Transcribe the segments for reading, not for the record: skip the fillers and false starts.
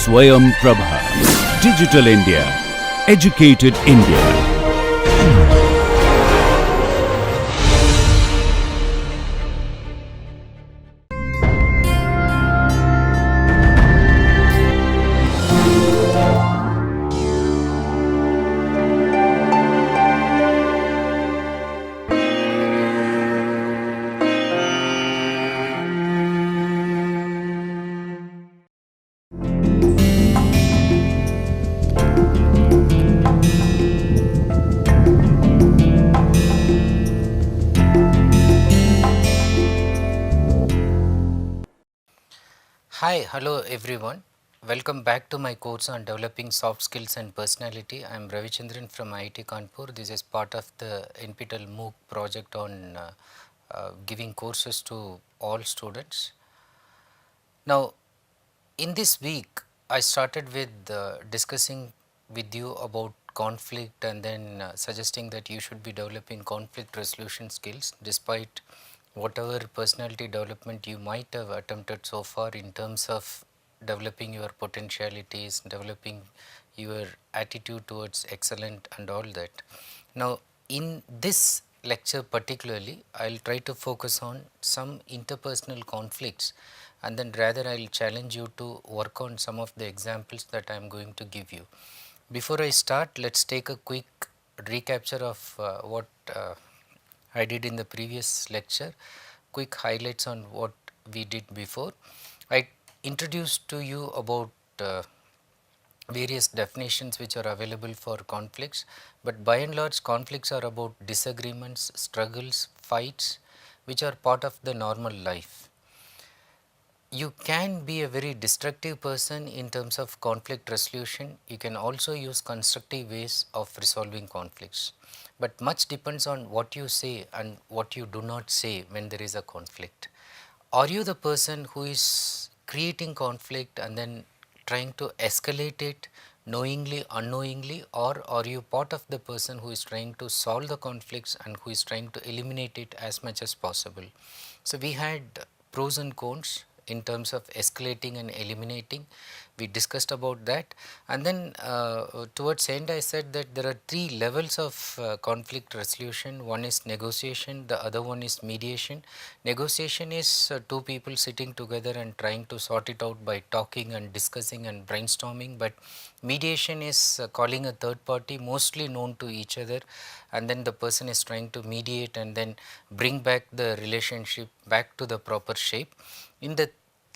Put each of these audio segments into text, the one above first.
Swayam Prabha. Digital India. Educated India. Hi, hello everyone. Welcome back to my course on developing soft skills and personality. I am Ravichandran from IIT Kanpur. This is part of the NPTEL MOOC project on giving courses to all students. Now, in this week, I started with discussing with you about conflict and then suggesting that you should be developing conflict resolution skills despite whatever personality development you might have attempted so far in terms of developing your potentialities, developing your attitude towards excellent and all that. Now, in this lecture particularly, I will try to focus on some interpersonal conflicts and then rather I will challenge you to work on some of the examples that I am going to give you. Before I start, let us take a quick recapture of what I did in the previous lecture, quick highlights on what we did before. I introduced to you about various definitions which are available for conflicts, but by and large conflicts are about disagreements, struggles, fights which are part of the normal life. You can be a very destructive person in terms of conflict resolution. You can also use constructive ways of resolving conflicts, but much depends on what you say and what you do not say when there is a conflict. Are you the person who is creating conflict and then trying to escalate it knowingly, unknowingly, or are you part of the person who is trying to solve the conflicts and who is trying to eliminate it as much as possible? So, we had pros and cons in terms of escalating and eliminating. We discussed about that, and then towards end I said that there are three levels of conflict resolution. One is negotiation, the other one is mediation. Negotiation is two people sitting together and trying to sort it out by talking and discussing and brainstorming, but mediation is calling a third party mostly known to each other, and then the person is trying to mediate and then bring back the relationship back to the proper shape. In the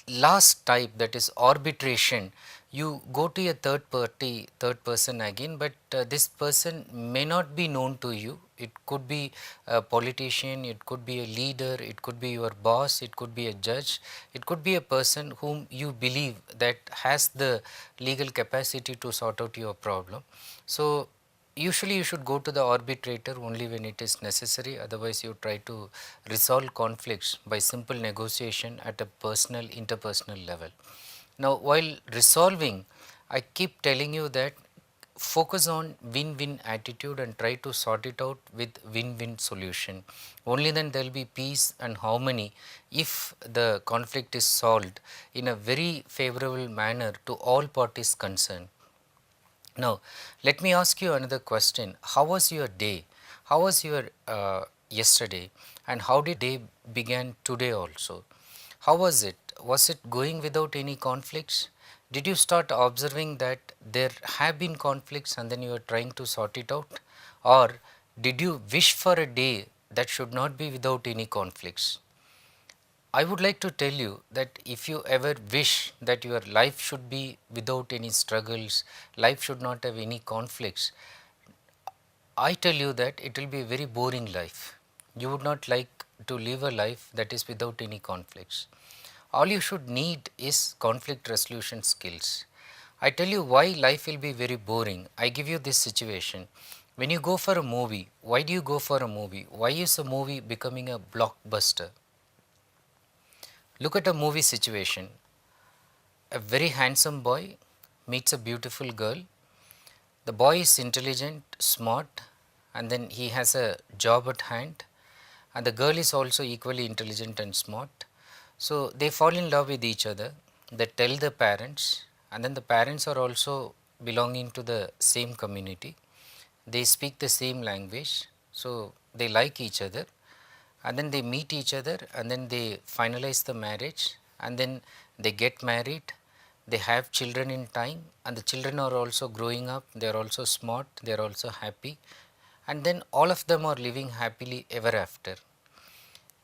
last type, that is arbitration, you go to a third person again, but this person may not be known to you. It could be a politician, it could be a leader, it could be your boss, it could be a judge, it could be a person whom you believe that has the legal capacity to sort out your problem. So, usually you should go to the arbitrator only when it is necessary, otherwise you try to resolve conflicts by simple negotiation at a personal interpersonal level. Now, while resolving, I keep telling you that focus on win-win attitude and try to sort it out with win-win solution. Only then there will be peace and harmony if the conflict is solved in a very favorable manner to all parties concerned. Now, let me ask you another question. How was your day? How was your yesterday? And how did day began today also? How was it? Was it going without any conflicts? Did you start observing that there have been conflicts and then you are trying to sort it out? Or did you wish for a day that should not be without any conflicts? I would like to tell you that if you ever wish that your life should be without any struggles, life should not have any conflicts, I tell you that it will be a very boring life. You would not like to live a life that is without any conflicts. All you should need is conflict resolution skills. I tell you why life will be very boring. I give you this situation. When you go for a movie, why do you go for a movie? Why is a movie becoming a blockbuster? Look at a movie situation. A very handsome boy meets a beautiful girl. The boy is intelligent, smart, and then he has a job at hand, and the girl is also equally intelligent and smart. So they fall in love with each other. They tell the parents, and then the parents are also belonging to the same community, they speak the same language, so they like each other, and then they meet each other, and then they finalize the marriage, and then they get married, they have children in time, and the children are also growing up, they are also smart, they are also happy, and then all of them are living happily ever after.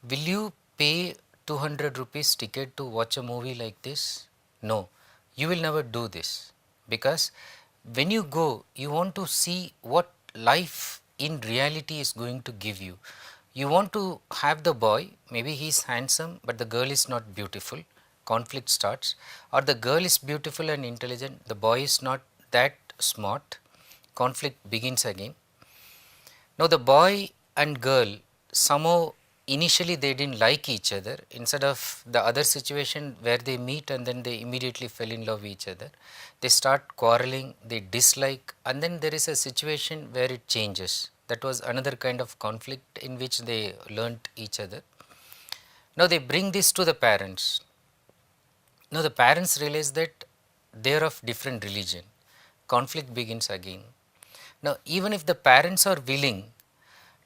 Will you pay 200 rupees ticket to watch a movie like this? No, you will never do this, because when you go, you want to see what life in reality is going to give you. You want to have the boy, maybe he is handsome, but the girl is not beautiful, conflict starts, or the girl is beautiful and intelligent, the boy is not that smart, conflict begins again. Now the boy and girl, somehow initially they didn't like each other, instead of the other situation where they meet and then they immediately fell in love with each other, they start quarreling, they dislike, and then there is a situation where it changes. That was another kind of conflict in which they learnt each other. Now they bring this to the parents. Now the parents realize that they are of different religion. Conflict begins again. Now even if the parents are willing,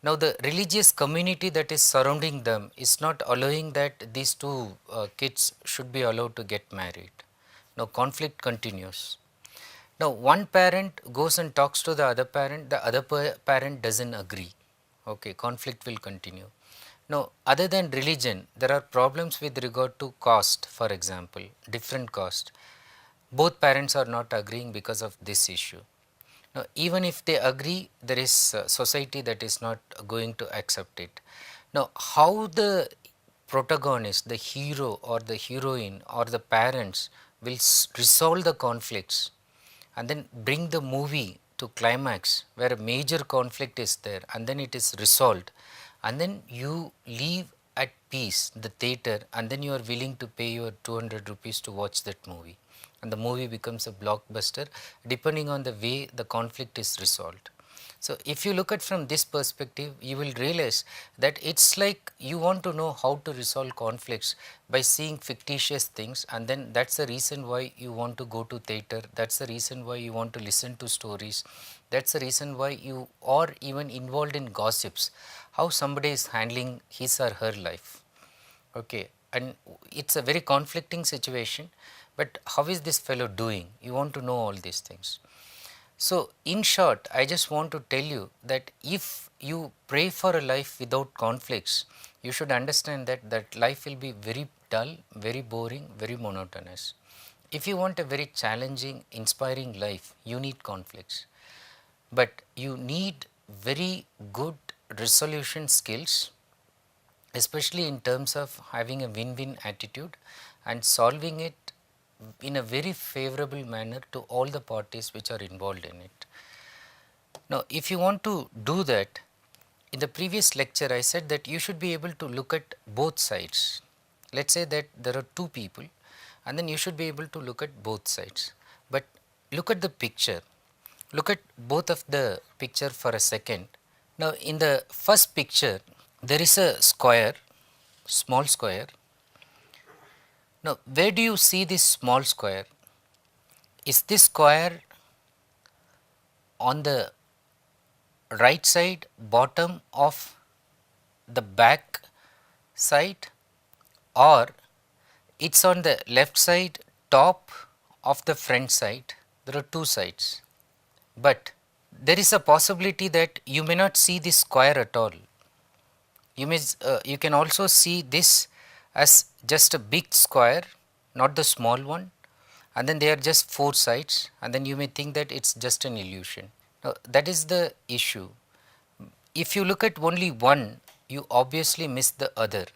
now the religious community that is surrounding them is not allowing that these two kids should be allowed to get married. Now conflict continues. Now one parent goes and talks to the other parent doesn't agree. Okay, conflict will continue. Now other than religion, there are problems with regard to caste, for example, different caste. Both parents are not agreeing because of this issue. Now, even if they agree, there is a society that is not going to accept it. Now, how the protagonist, the hero or the heroine or the parents will resolve the conflicts and then bring the movie to climax where a major conflict is there and then it is resolved, and then you leave at peace the theater, and then you are willing to pay your 200 rupees to watch that movie, and the movie becomes a blockbuster depending on the way the conflict is resolved. So if you look at from this perspective, you will realize that it's like you want to know how to resolve conflicts by seeing fictitious things, and then that's the reason why you want to go to theater, that's the reason why you want to listen to stories, that's the reason why you are even involved in gossips, how somebody is handling his or her life. Okay, and it's a very conflicting situation, but how is this fellow doing? You want to know all these things. So in short, I just want to tell you that if you pray for a life without conflicts, you should understand that life will be very dull, very boring, very monotonous. If you want a very challenging, inspiring life, you need conflicts, but you need very good resolution skills, especially in terms of having a win-win attitude and solving it in a very favorable manner to all the parties which are involved in it. Now, if you want to do that, in the previous lecture I said that you should be able to look at both sides. Let's say that there are two people, and then you should be able to look at both sides. But look at the picture. Look at both of the picture for a second. Now, in the first picture, there is a square, small square. Now, where do you see this small square? Is this square on the right side bottom of the back side, or it's on the left side top of the front side? There are two sides, but there is a possibility that you may not see this square at all. You can also see this as just a big square, not the small one, and then there are just four sides, and then you may think that it's just an illusion. Now, that is the issue. If you look at only one, you obviously miss the other.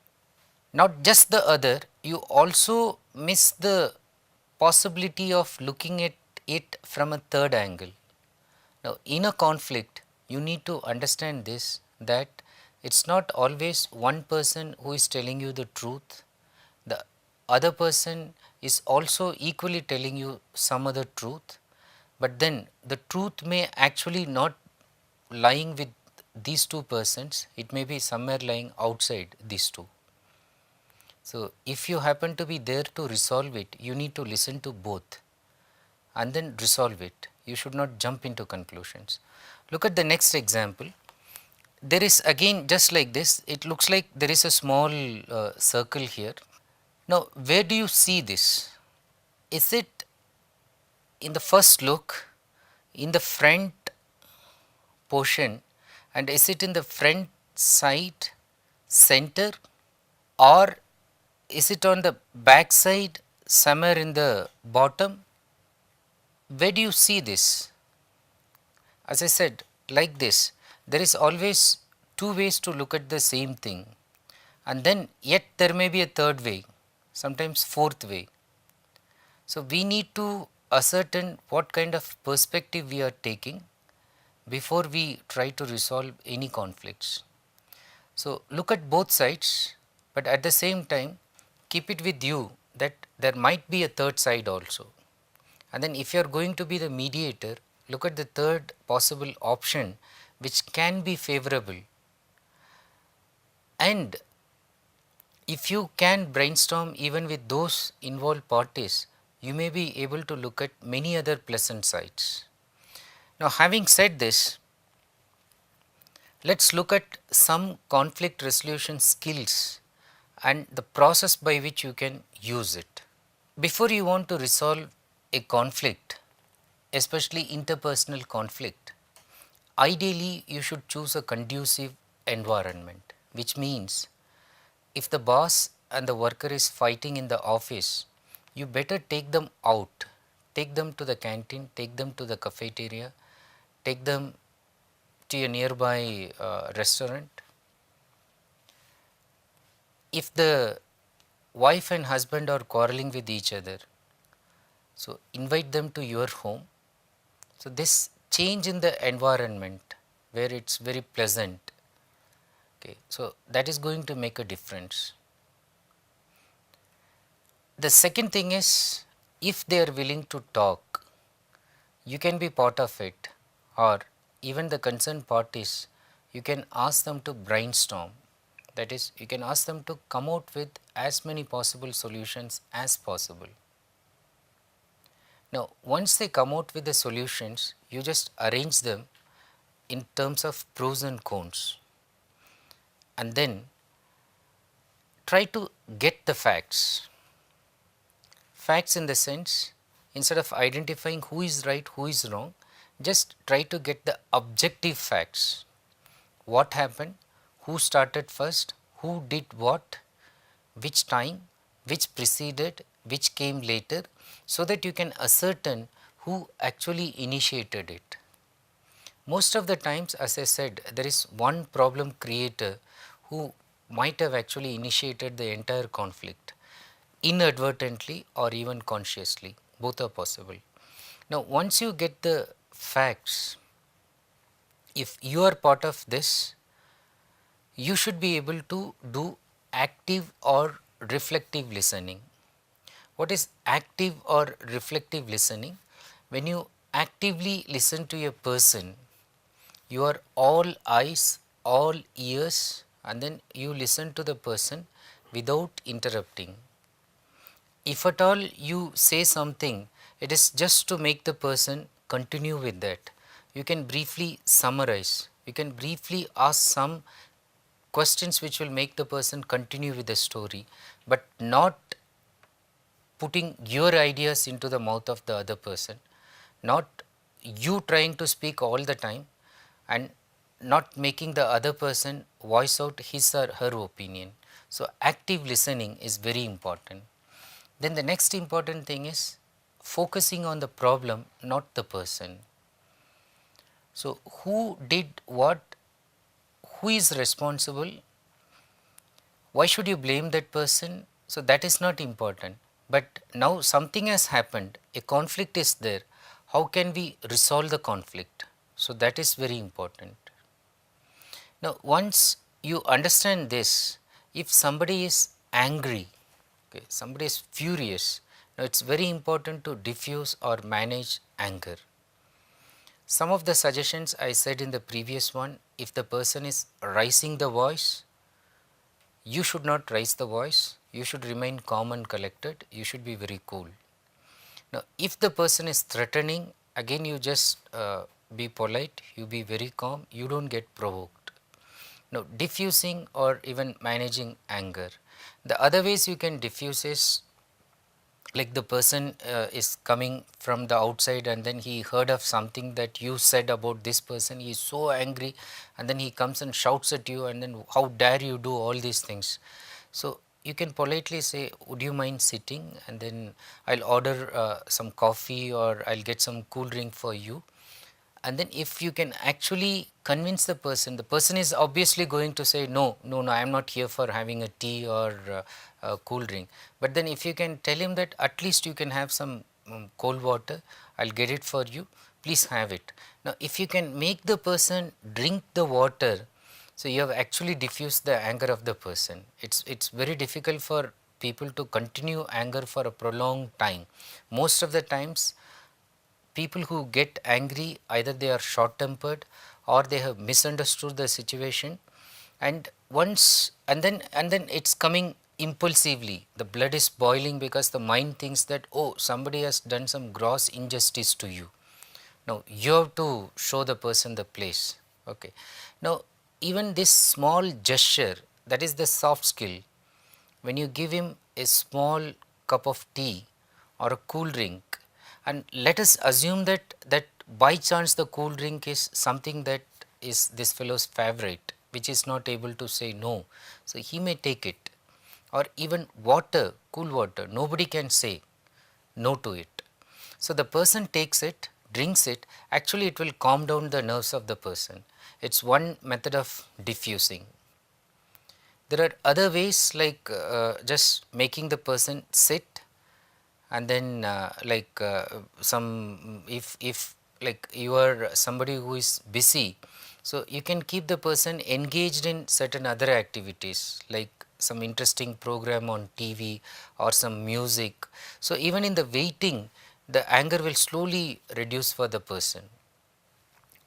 Not just the other, you also miss the possibility of looking at it from a third angle. Now, in a conflict, you need to understand this, that it's not always one person who is telling you the truth. The other person is also equally telling you some other truth, but then the truth may actually not lying with these two persons, it may be somewhere lying outside these two. So if you happen to be there to resolve it, you need to listen to both. and then resolve it. You should not jump into conclusions. Look at the next example. There is again just like this, it looks like there is a small circle here. Now, where do you see this? Is it in the first look, in the front portion, and is it in the front side, center, or is it on the back side, somewhere in the bottom? Where do you see this? As I said, like this, there is always two ways to look at the same thing, and then yet there may be a third way, sometimes fourth way. So, we need to ascertain what kind of perspective we are taking before we try to resolve any conflicts. So, look at both sides, but at the same time keep it with you that there might be a third side also. And then if you are going to be the mediator, look at the third possible option which can be favorable. And if you can brainstorm even with those involved parties, you may be able to look at many other pleasant sides. Now, having said this, let us look at some conflict resolution skills and the process by which you can use it. Before you want to resolve a conflict, especially interpersonal conflict, ideally you should choose a conducive environment, which means if the boss and the worker is fighting in the office, you better take them out, take them to the canteen, take them to the cafeteria, take them to a nearby restaurant. If the wife and husband are quarreling with each other, so invite them to your home. So, this change in the environment where it is very pleasant, okay, so that is going to make a difference. The second thing is, if they are willing to talk, you can be part of it, or even the concerned parties, you can ask them to brainstorm. That is, you can ask them to come out with as many possible solutions as possible. Now, once they come out with the solutions, you just arrange them in terms of pros and cons, and then try to get the facts. Facts in the sense, instead of identifying who is right, who is wrong, just try to get the objective facts. What happened, who started first, who did what, which time, which preceded, which came later, so that you can ascertain who actually initiated it. Most of the times, as I said, there is one problem creator who might have actually initiated the entire conflict, inadvertently or even consciously, both are possible. Now, once you get the facts, if you are part of this, you should be able to do active or reflective listening. What is active or reflective listening? When you actively listen to a person, you are all eyes, all ears, and then you listen to the person without interrupting. If at all you say something, it is just to make the person continue with that. You can briefly summarize, you can briefly ask some questions which will make the person continue with the story, but not putting your ideas into the mouth of the other person, not you trying to speak all the time and not making the other person voice out his or her opinion. So, active listening is very important. Then the next important thing is focusing on the problem, not the person. So, who did what, who is responsible, why should you blame that person? So, that is not important, but now something has happened, a conflict is there, how can we resolve the conflict? So, that is very important. Now, once you understand this, if somebody is angry, okay, somebody is furious, now it is very important to diffuse or manage anger. Some of the suggestions I said in the previous one, if the person is raising the voice, you should not raise the voice, you should remain calm and collected, you should be very cool. Now if the person is threatening, again you just be polite, you be very calm, you don't get provoked. Now diffusing or even managing anger. The other ways you can diffuse is like the person is coming from the outside and then he heard of something that you said about this person, he is so angry and then he comes and shouts at you and then how dare you do all these things. So you can politely say, would you mind sitting, and then I'll order some coffee or I'll get some cool drink for you. And then if you can actually convince the person is obviously going to say no, no, no, I am not here for having a tea or a cool drink. But then if you can tell him that at least you can have some cold water, I'll get it for you, please have it. Now if you can make the person drink the water, so you have actually diffused the anger of the person. It's very difficult for people to continue anger for a prolonged time. Most of the times people who get angry, either they are short tempered or they have misunderstood the situation, and once and then it's coming impulsively, the blood is boiling because the mind thinks that, oh, somebody has done some gross injustice to you. Now you have to show the person the place. Okay, now even this small gesture, that is the soft skill. When you give him a small cup of tea or a cool drink, and let us assume that by chance the cool drink is something that is this fellow's favorite, which is not able to say no, so he may take it. Or even water, cool water, nobody can say no to it. So the person takes it, drinks it, actually it will calm down the nerves of the person. It's one method of diffusing. There are other ways like just making the person sit, and then some if like you are somebody who is busy, so you can keep the person engaged in certain other activities like some interesting program on TV or some music. So even in the waiting, the anger will slowly reduce for the person.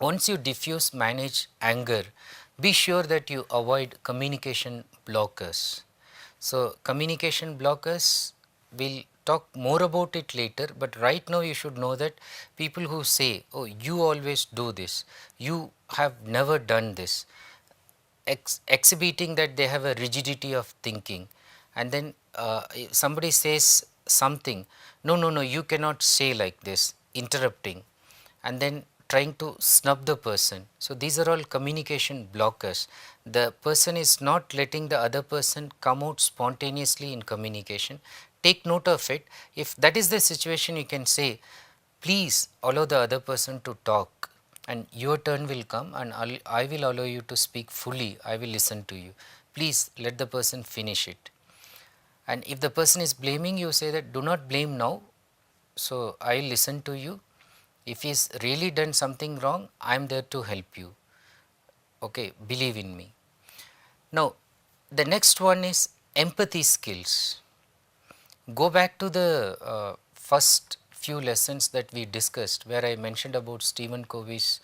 Once you diffuse, manage anger, be sure that you avoid communication blockers. So communication blockers, we'll talk more about it later, but right now you should know that people who say, oh, you always do this, you have never done this, exhibiting that they have a rigidity of thinking, and then if somebody says something, no, no, no, you cannot say like this, interrupting, and then trying to snub the person. So these are all communication blockers. The person is not letting the other person come out spontaneously in communication. Take note of it. If that is the situation, you can say, please allow the other person to talk, and your turn will come and I will allow you to speak fully, I will listen to you. Please let the person finish it. And if the person is blaming you, say that do not blame now, so I will listen to you. If he's really done something wrong, I am there to help you. Okay, believe in me. Now, the next one is empathy skills. Go back to the first few lessons that we discussed, where I mentioned about Stephen Covey's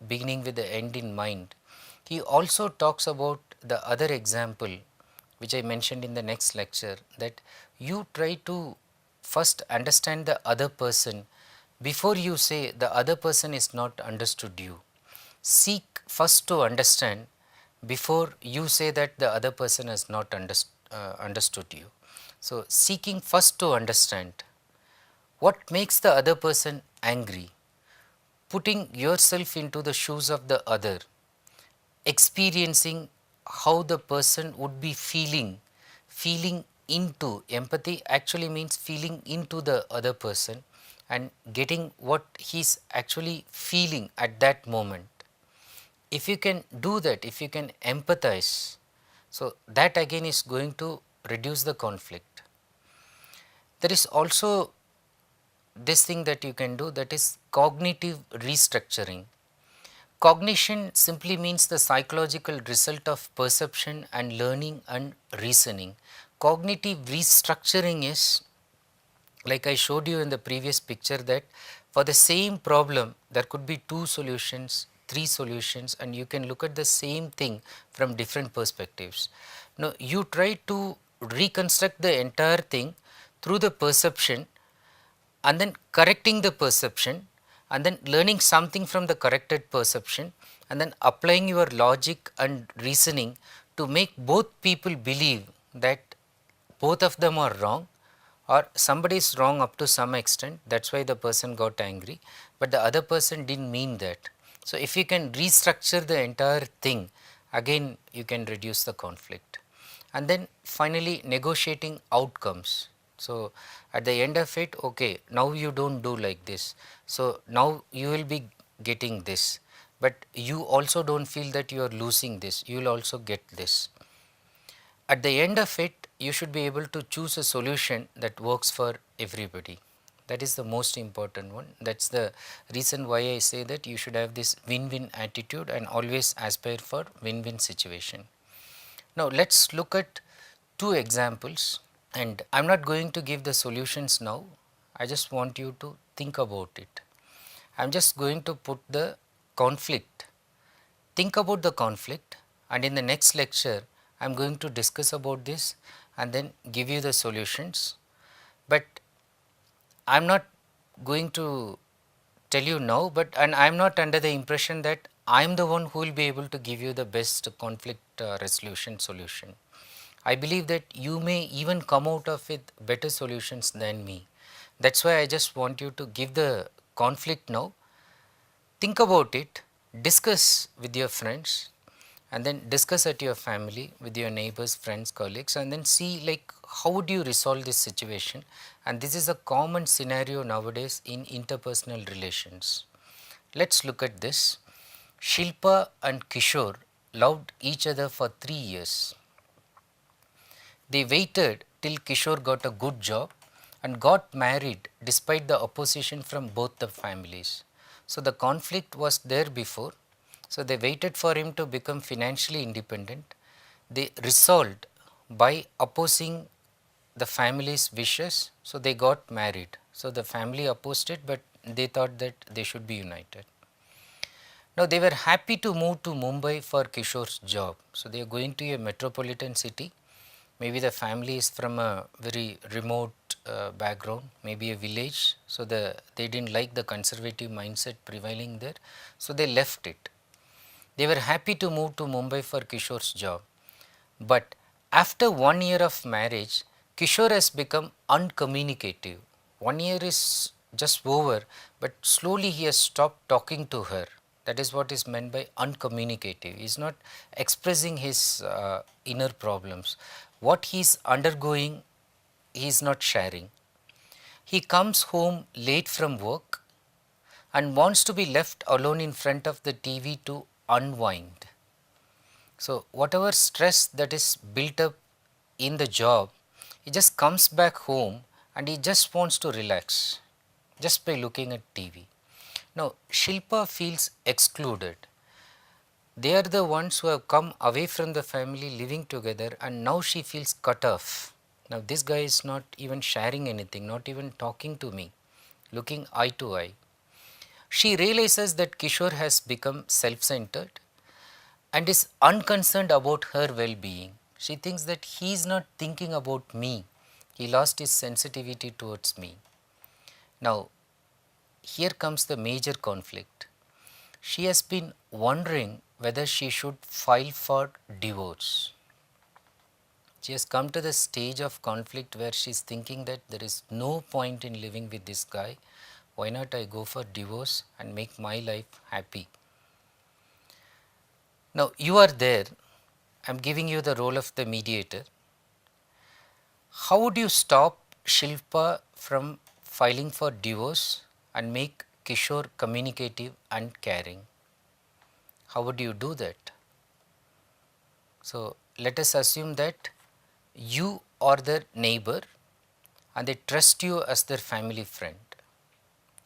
beginning with the end in mind. He also talks about the other example, which I mentioned in the next lecture, that you try to first understand the other person before you say the other person is not understood you. Seek first to understand before you say that the other person has not understood you. So seeking first to understand what makes the other person angry, putting yourself into the shoes of the other, experiencing how the person would be feeling. Feeling into, empathy actually means feeling into the other person and getting what he's actually feeling at that moment. If you can do that, if you can empathize, so that again is going to reduce the conflict. There is also this thing that you can do, that is cognitive restructuring. Cognition simply means the psychological result of perception and learning and reasoning. Cognitive restructuring is, like I showed you in the previous picture, that for the same problem there could be 2 solutions, 3 solutions, and you can look at the same thing from different perspectives. Now you try to reconstruct the entire thing through the perception, and then correcting the perception, and then learning something from the corrected perception, and then applying your logic and reasoning to make both people believe that both of them are wrong, or somebody is wrong up to some extent, that is why the person got angry, but the other person did not mean that. So, if you can restructure the entire thing, again you can reduce the conflict. And then finally negotiating outcomes. So, at the end of it, okay, now you do not do like this, so now you will be getting this, but you also do not feel that you are losing this, you will also get this. At the end of it, you should be able to choose a solution that works for everybody. That is the most important one. That is the reason why I say that you should have this win-win attitude and always aspire for win-win situation. Now, let us look at two examples, and I am not going to give the solutions now, I just want you to think about it. I am just going to put the conflict. Think about the conflict, and in the next lecture I am going to discuss about this and then give you the solutions, but I am not going to tell you now, but and I am not under the impression that I am the one who will be able to give you the best conflict resolution solution. I believe that you may even come out of with better solutions than me. That is why I just want you to give the conflict now, think about it, discuss with your friends, and then discuss at your family, with your neighbors, friends, colleagues, and then see like how would you resolve this situation. And this is a common scenario nowadays in interpersonal relations. Let us look at this. Shilpa and Kishore loved each other for 3 years. They waited till Kishore got a good job and got married despite the opposition from both the families. So, the conflict was there before. So, they waited for him to become financially independent. They resolved by opposing the family's wishes. So, they got married. So, the family opposed it, but they thought that they should be united. Now, they were happy to move to Mumbai for Kishore's job. So, they are going to a metropolitan city. Maybe the family is from a very remote background, maybe a village. So, they did not like the conservative mindset prevailing there. So, they left it. They were happy to move to Mumbai for Kishore's job. But after 1 year of marriage, Kishore has become uncommunicative. 1 year is just over, but slowly he has stopped talking to her. That is what is meant by uncommunicative. He is not expressing his inner problems. What he is undergoing, he is not sharing. He comes home late from work and wants to be left alone in front of the TV to unwind. So, whatever stress that is built up in the job, he just comes back home and he just wants to relax just by looking at TV. Now, Shilpa feels excluded. They are the ones who have come away from the family living together, and now she feels cut off. Now, this guy is not even sharing anything, not even talking to me, looking eye to eye. She realizes that Kishore has become self-centered and is unconcerned about her well-being. She thinks that he is not thinking about me. He lost his sensitivity towards me. Now, here comes the major conflict. She has been wondering whether she should file for divorce. She has come to the stage of conflict where she is thinking that there is no point in living with this guy. Why not I go for divorce and make my life happy? Now, you are there. I am giving you the role of the mediator. How would you stop Shilpa from filing for divorce and make Kishore communicative and caring? How would you do that? So, let us assume that you are their neighbor and they trust you as their family friend.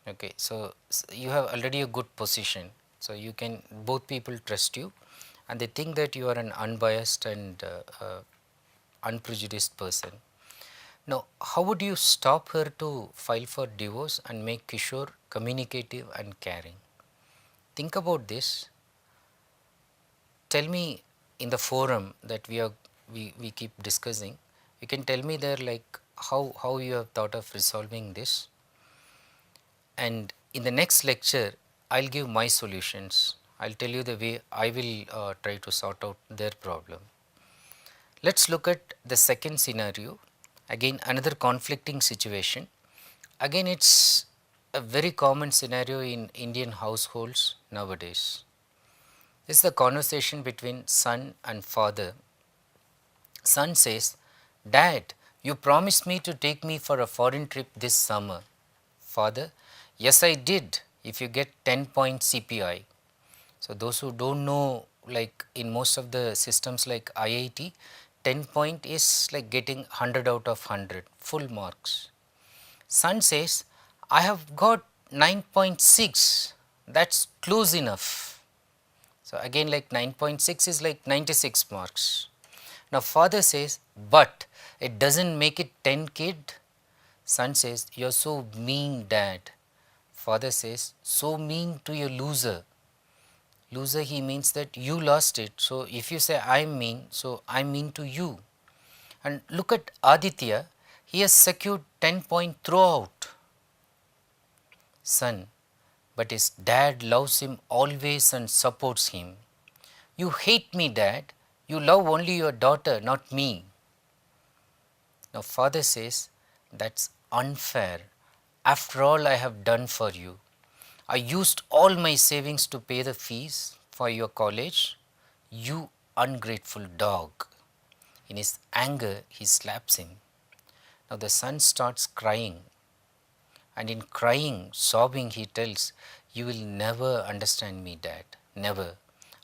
Okay, so you have already a good position. So, you can, both people trust you and they think that you are an unbiased and unprejudiced person. Now, how would you stop her to file for divorce and make Kishore communicative and caring? Think about this. Tell me in the forum that we keep discussing, you can tell me there like how you have thought of resolving this. and in the next lecture I'll give my solutions. I'll tell you the way I will try to sort out their problem. Let's look at the second scenario. Again, another conflicting situation. Again, it's a very common scenario in Indian households nowadays. This is the conversation between son and father. Son says, "Dad, you promised me to take me for a foreign trip this summer." Father, "Yes, I did, if you get 10 point CPI. So, those who don't know, like in most of the systems like IIT, 10 point is like getting 100 out of 100, full marks. Son says, "I have got 9.6, that's close enough." So, again like 9.6 is like 96 marks. Now, father says, "But it doesn't make it 10, kid." Son says, "You're so mean, dad." Father says, "So mean to your loser." Loser, he means that you lost it. So, if you say I'm mean, so I'm mean to you. And look at Aditya, he has secured 10 point throughout. Son, but his dad loves him always and supports him. "You hate me, dad. You love only your daughter, not me." Now, father says, "That's unfair. After all I have done for you, I used all my savings to pay the fees for your college. You ungrateful dog." In his anger, he slaps him. Now, the son starts crying, and in crying, sobbing, he tells, "You will never understand me, dad. Never.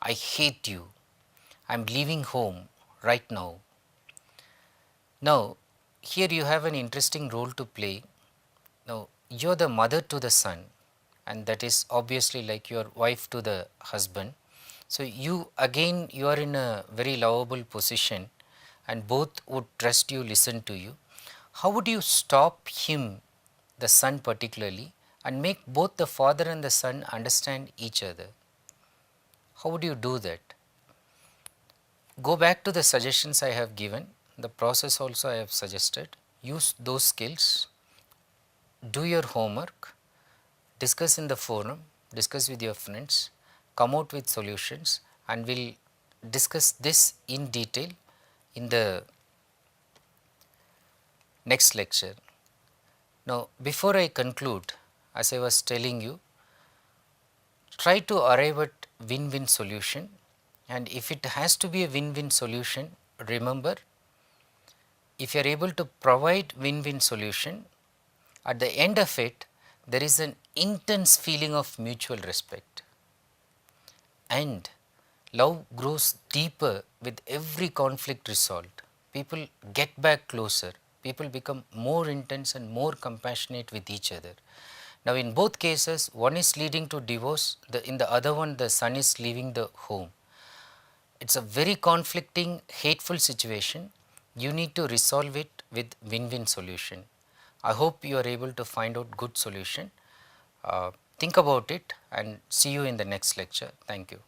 I hate you. I am leaving home right now." Now, here you have an interesting role to play. Now, you are the mother to the son, and that is obviously like your wife to the husband. So, you again you are in a very lovable position, and both would trust you, listen to you. How would you stop him, the son particularly, and make both the father and the son understand each other? How would you do that? Go back to the suggestions I have given, the process also I have suggested. Use those skills, do your homework, discuss in the forum, discuss with your friends, come out with solutions, and we'll discuss this in detail in the next lecture. Now, before I conclude, as I was telling you, try to arrive at win-win solution, and if it has to be a win-win solution, remember, if you are able to provide win-win solution, at the end of it, there is an intense feeling of mutual respect, and love grows deeper with every conflict resolved. People get back closer, people become more intense and more compassionate with each other. Now, in both cases, one is leading to divorce, in the other one the son is leaving the home. It's a very conflicting, hateful situation. You need to resolve it with win-win solution. I hope you are able to find out good solution. Think about it and see you in the next lecture. Thank you.